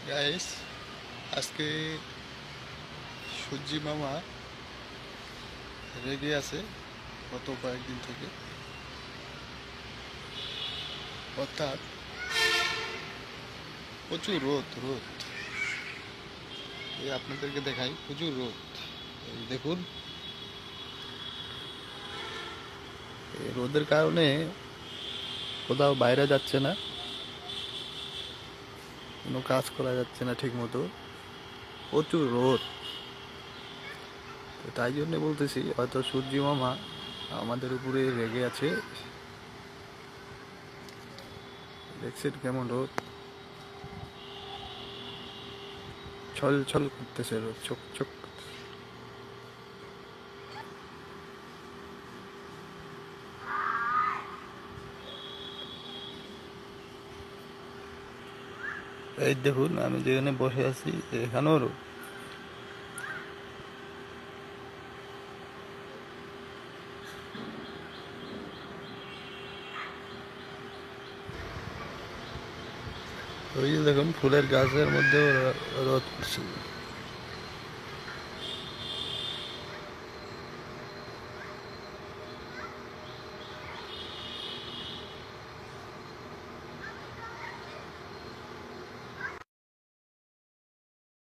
Guys, আজকে সূর্যি মামা রেগে আছে গত কয়েকদিন থেকে। অর্থাৎ প্রচুর রোদ রোদ। এই আপনাদেরকে দেখাই, প্রচুর রোদ। এই দেখুন, এই রোদের কারণে কোথাও বাইরে যাচ্ছে না, কোনো কাজ করা যাচ্ছে না ঠিক মতো। প্রচুর রোদ। তো তাই জন্য বলতেছি, হয়তো সূর্যি মামা আমাদের উপরে রেগে আছে। দেখছেন কেমন রোদ, ছল ছল করতেছে রোদ, চোখ চোখ। এই দেখুন, আমি যেখানে বসে আছি এখানেও রোদ। ওই যে দেখুন, ফুলের গাছের মধ্যেও রোদ পড়ছে।